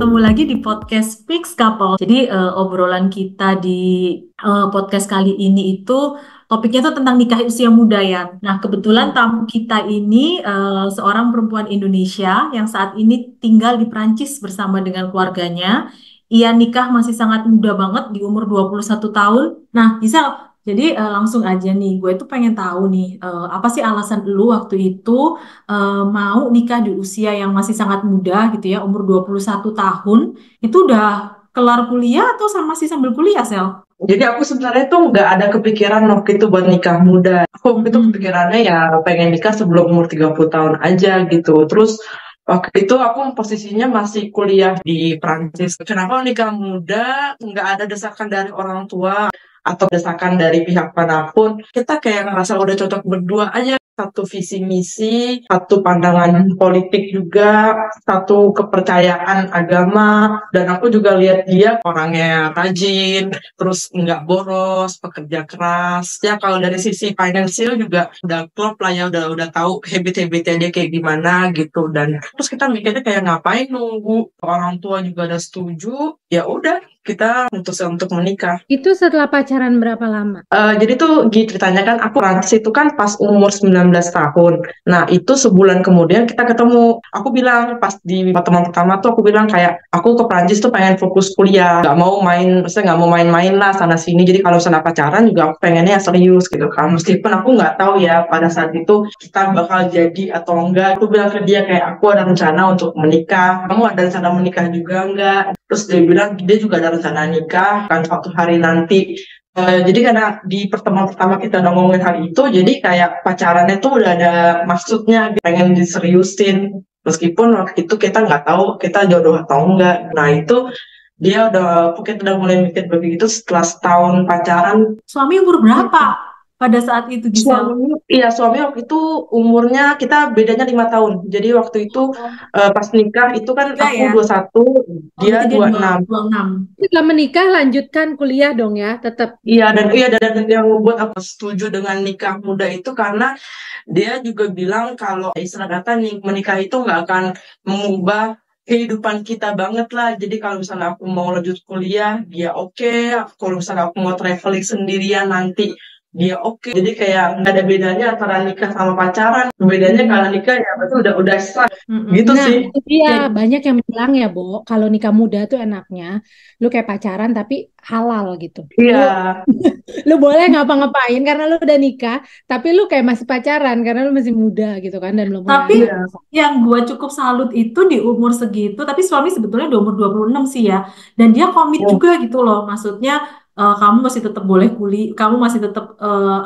ketemu lagi di podcast Fix Couple. Jadi obrolan kita di podcast kali ini itu topiknya tuh tentang nikah usia muda ya. Nah, kebetulan tamu kita ini seorang perempuan Indonesia yang saat ini tinggal di Prancis bersama dengan keluarganya. Ia nikah masih sangat muda banget di umur 21 tahun. Nah, bisa jadi langsung aja nih, gue tuh pengen tahu nih, apa sih alasan lu waktu itu mau nikah di usia yang masih sangat muda gitu ya, umur 21 tahun, itu udah kelar kuliah atau masih sambil kuliah, Sel? Jadi aku sebenarnya tuh nggak ada kepikiran waktu itu buat nikah muda. Aku waktu itu Mm-mm. kepikirannya ya pengen nikah sebelum umur 30 tahun aja gitu. Terus waktu itu aku posisinya masih kuliah di Prancis. Kenapa nikah muda? Nggak ada desakan dari orang tua atau desakan dari pihak manapun. Kita kayak ngerasa udah cocok berdua aja. Satu visi misi, satu pandangan politik juga, satu kepercayaan agama. Dan aku juga lihat dia orangnya rajin, terus nggak boros, pekerja keras. Ya kalau dari sisi financial juga udah klop lah ya, udah tahu habit-habitnya dia kayak gimana gitu. Dan terus kita mikirnya kayak ngapain nunggu orang tua juga udah setuju, ya udah kita memutuskan untuk menikah. Itu setelah pacaran berapa lama? Jadi tuh gitu ceritanya kan aku Prancis itu kan pas umur 19 tahun. Nah itu sebulan kemudian kita ketemu. Aku bilang pas di pertemuan pertama tuh aku bilang kayak aku ke Prancis tuh pengen fokus kuliah. Gak mau main, maksudnya gak mau main-main lah sana sini. Jadi kalau misalnya pacaran juga aku pengennya serius gitu kan. Meskipun aku gak tahu ya pada saat itu kita bakal jadi atau enggak. Aku bilang ke dia kayak aku ada rencana untuk menikah. Kamu ada rencana menikah juga enggak? Terus dia bilang dia juga ada rencana nikah kan suatu hari nanti. Jadi karena di pertemuan pertama kita udah ngomongin hal itu, jadi kayak pacarannya tuh udah ada maksudnya, pengen diseriusin. Meskipun waktu itu kita nggak tahu kita jodoh atau enggak. Nah itu dia kita udah mulai mikir begitu setelah setahun pacaran. Suami umur berapa pada saat itu, Gisel? Suami waktu itu umurnya kita bedanya 5 tahun. Jadi waktu itu Oh, pas nikah itu kan tiga aku ya? 21, Oh, berarti dia dia 26. 26. Setelah menikah lanjutkan kuliah dong ya, tetap. Iya dan yang membuat aku setuju dengan nikah muda itu karena dia juga bilang kalau istilah kata nih menikah itu nggak akan mengubah kehidupan kita banget lah. Jadi kalau misalnya aku mau lanjut kuliah, dia oke. Kalau misalnya aku mau traveling sendirian nanti, dia oke. Jadi kayak nggak ada bedanya antara nikah sama pacaran. Bedanya kalau nikah ya berarti udah sah. Gitu Mm-mm. Nah, sih. itu dia Jadi, banyak yang bilang ya, Bo, kalau nikah muda tuh enaknya lu kayak pacaran tapi halal gitu. Iya. Lu boleh ngapa-ngapain karena lu udah nikah, tapi lu kayak masih pacaran karena lu masih muda gitu kan dan belum punya tapi anak. Iya. yang gue cukup salut itu di umur segitu, tapi suami sebetulnya di umur 26 sih ya. Dan dia komit Oh, juga gitu loh. Maksudnya kamu masih tetap boleh kuliah, kamu masih tetap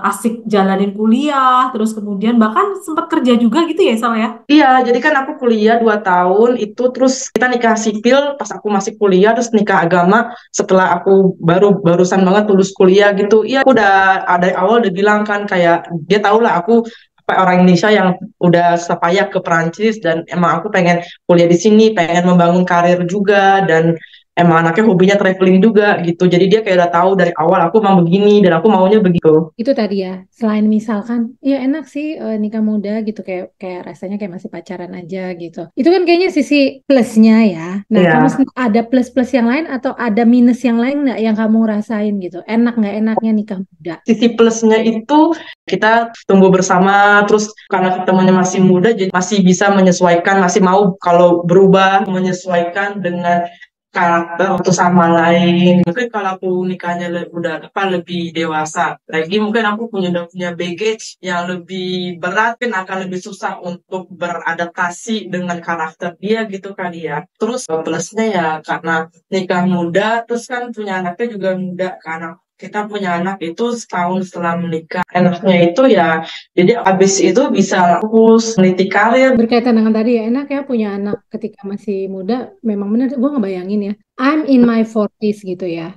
asik jalanin kuliah, terus kemudian bahkan sempat kerja juga gitu ya, Sal ya? Iya, jadi kan aku kuliah 2 tahun itu terus kita nikah sipil pas aku masih kuliah terus nikah agama setelah aku barusan banget lulus kuliah gitu. Iya, aku udah dari awal udah bilang kan kayak dia tahu lah aku apa orang Indonesia yang udah sepayah ke Perancis dan emang aku pengen kuliah di sini, pengen membangun karir juga dan emang anaknya hobinya traveling juga gitu. Jadi dia kayak udah tahu dari awal aku mau begini dan aku maunya begitu. Itu tadi ya, selain misalkan, ya enak sih nikah muda gitu kayak kayak rasanya kayak masih pacaran aja gitu. Itu kan kayaknya sisi plusnya ya. Nah, kamu Iya. ada plus-plus yang lain atau ada minus yang lain nggak yang kamu rasain gitu? Enak nggak enaknya nikah muda? Sisi plusnya itu kita tumbuh bersama, terus karena temannya masih muda, jadi masih bisa menyesuaikan, masih mau kalau berubah, menyesuaikan dengan karakter satu sama lain. Mungkin kalau aku nikahnya udah lebih dewasa, lagi mungkin aku udah punya baggage yang lebih berat, kan akan lebih susah untuk beradaptasi dengan karakter dia gitu kan ya. Terus plusnya ya karena nikah muda, terus kan punya anaknya juga muda, karena kita punya anak itu setahun setelah menikah. Enaknya itu ya, jadi abis itu bisa fokus meniti karir. Berkaitan dengan tadi ya, enak ya punya anak ketika masih muda, memang benar, gue ngebayangin ya. I'm in my 40s gitu ya.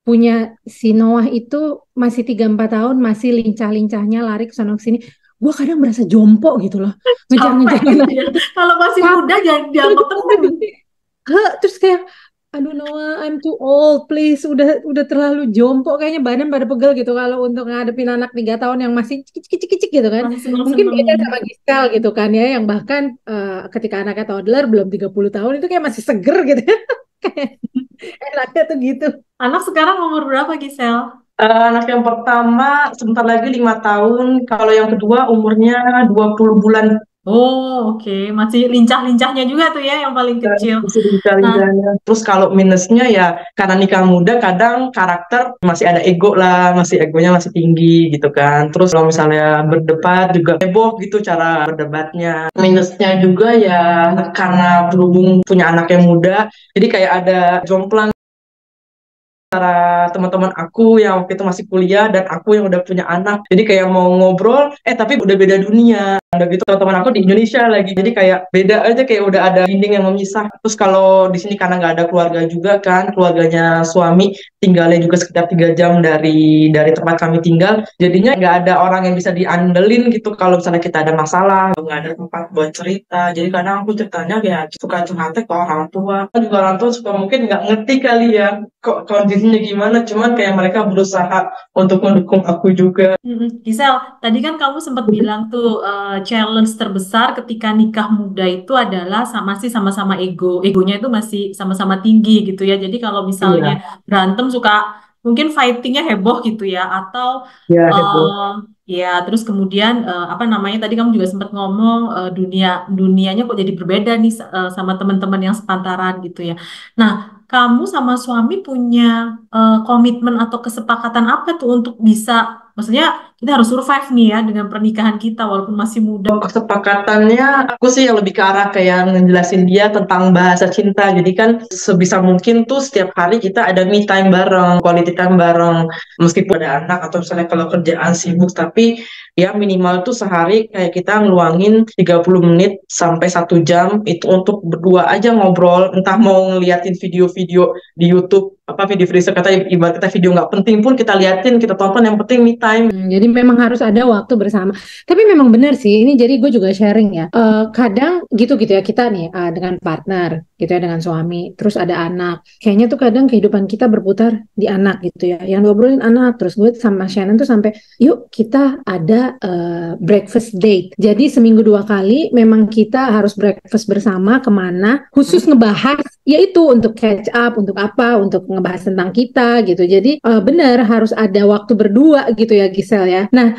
Punya si Noah itu masih 3-4 tahun, masih lincah-lincahnya lari ke sana ke sini. Gue kadang merasa jompo gitu loh. Capek Ngejar-ngejar gitu anak ya. itu. Kalau masih muda jangan dianggap temen. Terus kayak Aduh Noah, I'm too old, please. Udah terlalu jompo, kayaknya badan pada pegel gitu kalau untuk ngadepin anak 3 tahun yang masih kicik-kicik gitu kan. Masih Mungkin seneng-seneng. beda sama Gisel gitu kan ya, yang bahkan ketika anaknya toddler belum 30 tahun itu kayak masih seger gitu ya. Kayak enaknya tuh gitu. Anak sekarang umur berapa, Gisel? Anak yang pertama sebentar lagi 5 tahun, kalau yang kedua umurnya 20 bulan. Oh, oke. Masih lincah-lincahnya juga tuh ya yang paling kecil. Masih Nah, lincah-lincahnya. Terus kalau minusnya ya karena nikah muda kadang karakter masih ada ego lah, masih egonya masih tinggi gitu kan. Terus kalau misalnya berdebat juga heboh gitu cara berdebatnya. Minusnya juga ya karena berhubung punya anak yang muda, jadi kayak ada jomplang teman-teman aku yang waktu itu masih kuliah dan aku yang udah punya anak. Jadi kayak mau ngobrol, tapi udah beda dunia. Udah gitu teman-teman aku di Indonesia lagi. Jadi kayak beda aja, kayak udah ada dinding yang memisah. Terus kalau di sini karena nggak ada keluarga juga kan, keluarganya suami tinggalnya juga sekitar 3 jam dari tempat kami tinggal. Jadinya nggak ada orang yang bisa diandelin gitu kalau misalnya kita ada masalah, nggak ada tempat buat cerita. Jadi kadang aku ceritanya ya suka curhatnya ke orang tua. Juga orang tua suka mungkin nggak ngerti kali ya kok kondisinya gimana, cuman kayak mereka berusaha untuk mendukung aku juga. Gisel, tadi kan kamu sempat bilang tuh challenge terbesar ketika nikah muda itu adalah masih sama-sama ego. Egonya itu masih sama-sama tinggi gitu ya. Jadi kalau misalnya Iya, berantem suka mungkin fightingnya heboh gitu ya. Atau ya heboh. eh, ya terus kemudian apa namanya tadi kamu juga sempat ngomong dunianya kok jadi berbeda nih sama teman-teman yang sepantaran gitu ya. Nah, kamu sama suami punya komitmen atau kesepakatan apa tuh untuk bisa, maksudnya kita harus survive nih ya dengan pernikahan kita walaupun masih muda. Kesepakatannya aku sih yang lebih ke arah kayak ngejelasin dia tentang bahasa cinta. Jadi kan sebisa mungkin tuh setiap hari kita ada me time bareng, quality time bareng. Meskipun ada anak atau misalnya kalau kerjaan sibuk, tapi ya minimal tuh sehari kayak kita ngeluangin 30 menit sampai 1 jam itu untuk berdua aja ngobrol. Entah mau ngeliatin video-video di YouTube, apa video-video kata ibarat kita video nggak penting pun kita liatin, kita tonton, yang penting me time. Jadi memang harus ada waktu bersama. Tapi memang benar sih, ini jadi gue juga sharing ya. Kadang gitu-gitu ya kita nih dengan partner, gitu ya dengan suami, terus ada anak. Kayaknya tuh kadang kehidupan kita berputar di anak gitu ya. Yang diobrolin anak, terus gue sama Shannon tuh sampai, yuk kita ada breakfast date. Jadi seminggu 2 kali memang kita harus breakfast bersama kemana, khusus ngebahas, yaitu untuk catch up, untuk apa, untuk ngebahas tentang kita gitu. Jadi benar harus ada waktu berdua gitu ya Gisel ya. Nah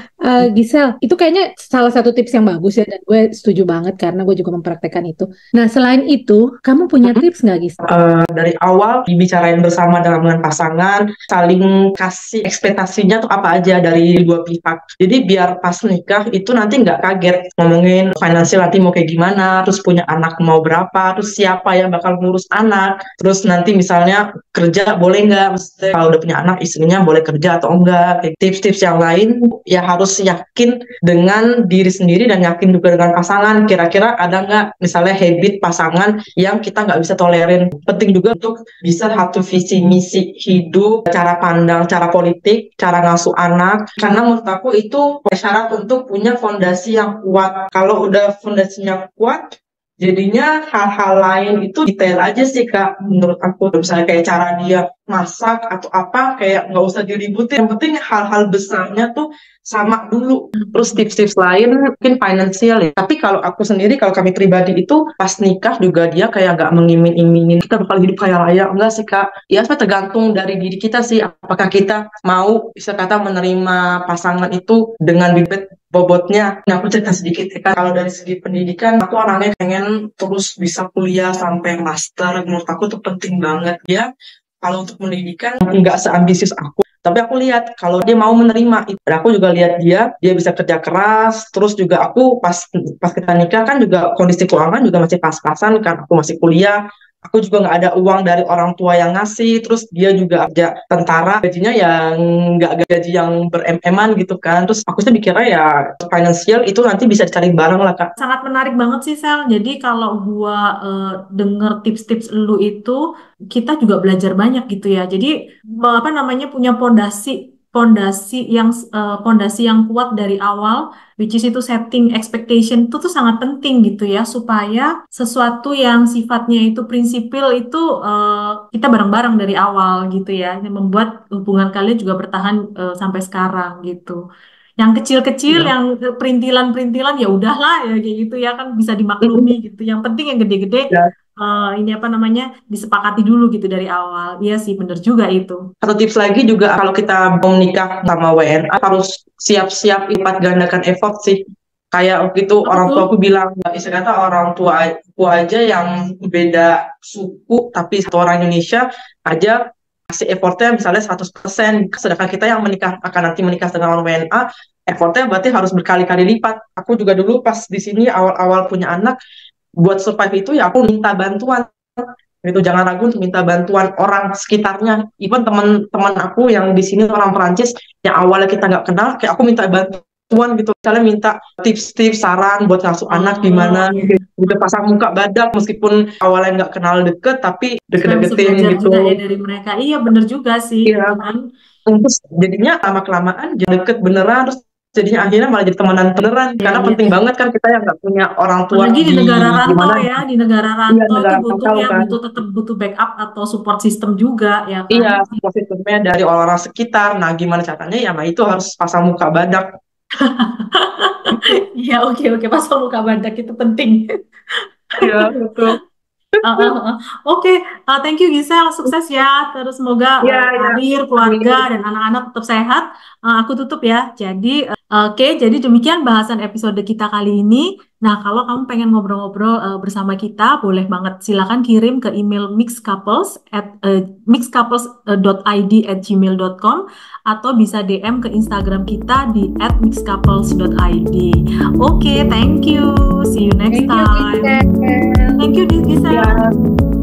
Gisel itu kayaknya salah satu tips yang bagus ya dan gue setuju banget karena gue juga mempraktekkan itu. Nah selain itu kamu punya tips nggak Gisel? Dari awal dibicarain bersama dengan pasangan, saling kasih ekspektasinya tuh apa aja dari dua pihak. Jadi biar pas nikah itu nanti nggak kaget ngomongin finansial nanti mau kayak gimana, terus punya anak mau berapa, terus siapa yang bakal ngurus anak, terus nanti misalnya kerja boleh nggak, maksudnya kalau udah punya anak istrinya boleh kerja atau enggak. Kayak tips-tips yang lain ya harus yakin dengan diri sendiri dan yakin juga dengan pasangan. Kira-kira ada nggak misalnya habit pasangan yang kita nggak bisa tolerin. Penting juga untuk bisa satu visi misi hidup, cara pandang, cara politik, cara ngasuh anak. Karena menurut aku itu syarat untuk punya fondasi yang kuat. Kalau udah fondasinya kuat, jadinya hal-hal lain itu detail aja sih Kak, menurut aku. Misalnya kayak cara dia masak atau apa, kayak nggak usah diributin. Yang penting hal-hal besarnya tuh sama dulu. Terus tips-tips lain mungkin finansial ya. Tapi kalau aku sendiri, kalau kami pribadi itu pas nikah juga dia kayak nggak mengimin-iminin kita bakal hidup kaya raya. Enggak sih Kak. Ya sebenarnya tergantung dari diri kita sih. Apakah kita mau bisa kata menerima pasangan itu dengan bibit bobotnya. Nah, aku cerita sedikit ya Kak. Kalau dari segi pendidikan, aku orangnya pengen terus bisa kuliah sampai master. Menurut aku tuh penting banget. Ya, kalau untuk pendidikan nggak seambisius aku. Tapi aku lihat kalau dia mau menerima itu. Dan aku juga lihat dia bisa kerja keras. Terus juga aku pas kita nikah kan juga kondisi keuangan juga masih pas-pasan kan. Aku masih kuliah. Aku juga nggak ada uang dari orang tua yang ngasih. Terus dia juga kerja tentara, gajinya yang nggak gaji yang bereman gitu kan. Terus aku sih mikirnya ya finansial itu nanti bisa dicari bareng lah Kak. Sangat menarik banget sih Sel. Jadi kalau gua denger tips-tips lu itu, kita juga belajar banyak gitu ya. Jadi apa namanya punya pondasi pondasi yang kuat dari awal, which is itu setting expectation itu tuh sangat penting gitu ya, supaya sesuatu yang sifatnya itu prinsipil itu kita bareng-barang dari awal gitu ya, yang membuat hubungan kalian juga bertahan sampai sekarang gitu. Yang kecil-kecil, Iya. yang perintilan-perintilan ya udahlah ya kayak gitu ya kan bisa dimaklumi gitu. Yang penting yang gede-gede Ya. ini apa namanya disepakati dulu gitu dari awal. Iya sih bener juga itu. Satu tips lagi juga kalau kita mau menikah sama WNA harus siap-siap lipat gandakan effort sih. Kayak waktu itu Apa orang tuh? tua aku bilang, istilah kata orang tua aku aja yang beda suku tapi satu orang Indonesia aja kasih effortnya misalnya 100%, sedangkan kita yang akan nanti menikah dengan orang WNA, effortnya berarti harus berkali-kali lipat. Aku juga dulu pas di sini awal-awal punya anak, buat survive itu ya aku minta bantuan. Itu jangan ragu untuk minta bantuan orang sekitarnya. Even teman-teman aku yang di sini orang Perancis yang awalnya kita nggak kenal, kayak aku minta bantuan gitu. Misalnya minta tips-tips, saran buat ngasuh anak Oh gimana. iya. Udah pasang muka badak meskipun awalnya nggak kenal deket, tapi Kita bisa deket-deketin belajar juga ya gitu. dari mereka. Iya bener juga sih Iya, gitu kan. terus jadinya lama-kelamaan jadi deket beneran, terus jadinya akhirnya malah jadi temenan beneran. Iya Karena iya. penting banget kan kita yang nggak punya orang tua Apalagi di di negara rantau mana. ya, di negara Iya, rantau itu negara butuh tahu ya kan. tetap butuh backup atau support system juga ya kan. Iya, positifnya dari orang-orang sekitar. Nah, gimana caranya? Ya, nah itu harus pasang muka badak. Iya oke oke pas muka badak itu penting. Iya, betul. Uh, uh, uh. Oke, thank you Gisel, sukses ya. Terus semoga Iya, iya. karir, Amin. keluarga, dan anak-anak tetap sehat. Aku tutup ya. Jadi, oke, jadi demikian bahasan episode kita kali ini. Nah, kalau kamu pengen ngobrol-ngobrol bersama kita, boleh banget silakan kirim ke email mixcouples@gmail.com atau bisa DM ke Instagram kita di @mixcouples.id. Oke, thank you. See you next Thank you, time. Giselle. Thank you, Gisel. Iya.